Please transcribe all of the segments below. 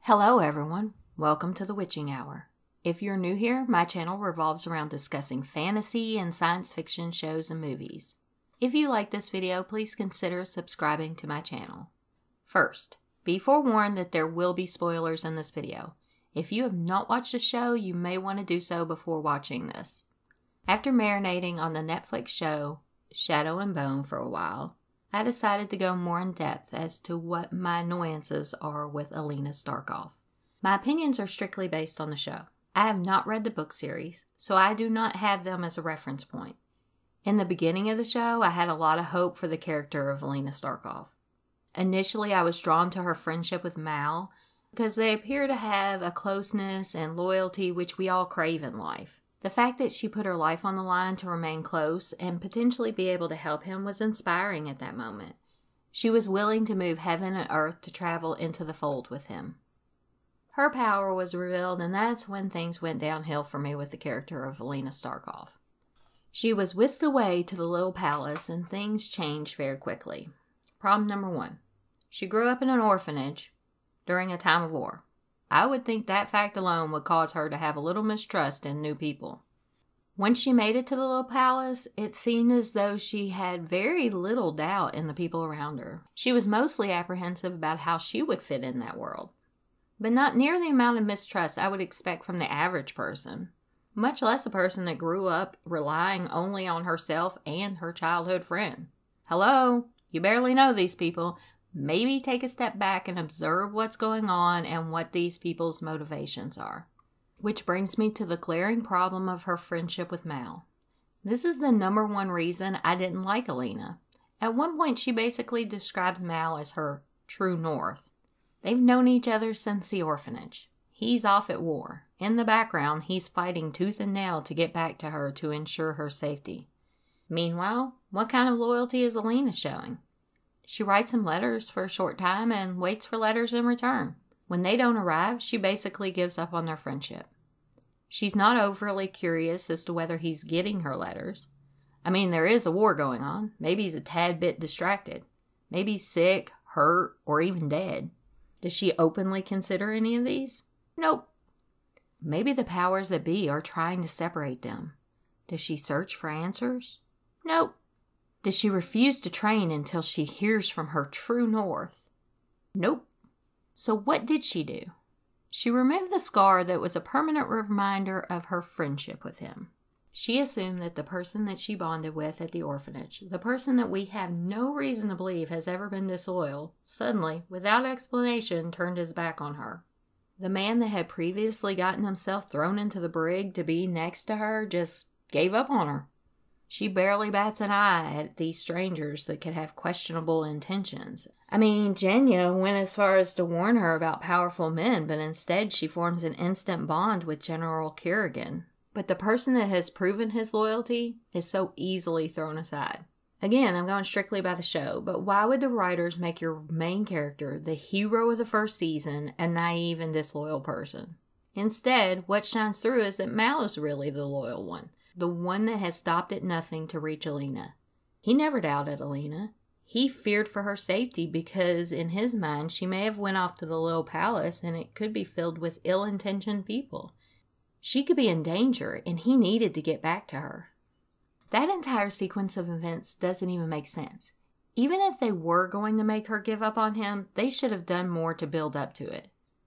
Hello everyone, welcome to the Witching Hour. If you're new here, my channel revolves around discussing fantasy and science fiction shows and movies. If you like this video, please consider subscribing to my channel. First, be forewarned that there will be spoilers in this video. If you have not watched the show, you may want to do so before watching this. After marinating on the Netflix show Shadow and Bone for a while, I decided to go more in depth as to what my annoyances are with Alina Starkov. My opinions are strictly based on the show. I have not read the book series, so I do not have them as a reference point. In the beginning of the show, I had a lot of hope for the character of Alina Starkov. Initially, I was drawn to her friendship with Mal because they appear to have a closeness and loyalty which we all crave in life. The fact that she put her life on the line to remain close and potentially be able to help him was inspiring at that moment. She was willing to move heaven and earth to travel into the fold with him. Her power was revealed, and that's when things went downhill for me with the character of Alina Starkov. She was whisked away to the little palace, and things changed very quickly. Problem number 1. She grew up in an orphanage during a time of war. I would think that fact alone would cause her to have a little mistrust in new people. When she made it to the little palace, it seemed as though she had very little doubt in the people around her. She was mostly apprehensive about how she would fit in that world, but not near the amount of mistrust I would expect from the average person, much less a person that grew up relying only on herself and her childhood friend. Hello, you barely know these people. Maybe take a step back and observe what's going on and what these people's motivations are. Which brings me to the glaring problem of her friendship with Mal. This is the number one reason I didn't like Alina. At one point, she basically describes Mal as her true north. They've known each other since the orphanage. He's off at war. In the background, he's fighting tooth and nail to get back to her to ensure her safety. Meanwhile, what kind of loyalty is Alina showing? She writes him letters for a short time and waits for letters in return. When they don't arrive, she basically gives up on their friendship. She's not overly curious as to whether he's getting her letters. I mean, there is a war going on. Maybe he's a tad bit distracted. Maybe he's sick, hurt, or even dead. Does she openly consider any of these? Nope. Maybe the powers that be are trying to separate them. Does she search for answers? Nope. Does she refuse to train until she hears from her true north? Nope. So what did she do? She removed the scar that was a permanent reminder of her friendship with him. She assumed that the person that she bonded with at the orphanage, the person that we have no reason to believe has ever been disloyal, suddenly, without explanation, turned his back on her. The man that had previously gotten himself thrown into the brig to be next to her just gave up on her. She barely bats an eye at these strangers that could have questionable intentions. I mean, Jenya went as far as to warn her about powerful men, but instead she forms an instant bond with General Kerrigan. But the person that has proven his loyalty is so easily thrown aside. Again, I'm going strictly by the show, but why would the writers make your main character, the hero of the first season, a naive and disloyal person? Instead, what shines through is that Mal is really the loyal one. The one that has stopped at nothing to reach Alina. He never doubted Alina. He feared for her safety because in his mind she may have went off to the little palace and it could be filled with ill-intentioned people. She could be in danger and he needed to get back to her. That entire sequence of events doesn't even make sense. Even if they were going to make her give up on him, they should have done more to build up to it.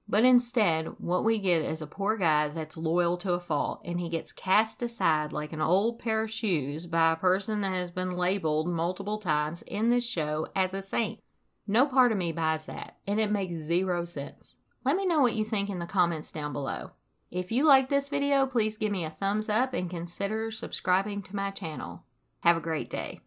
But instead, what we get is a poor guy that's loyal to a fault, and he gets cast aside like an old pair of shoes by a person that has been labeled multiple times in this show as a saint. No part of me buys that, and it makes zero sense. Let me know what you think in the comments down below. If you like this video, please give me a thumbs up and consider subscribing to my channel. Have a great day.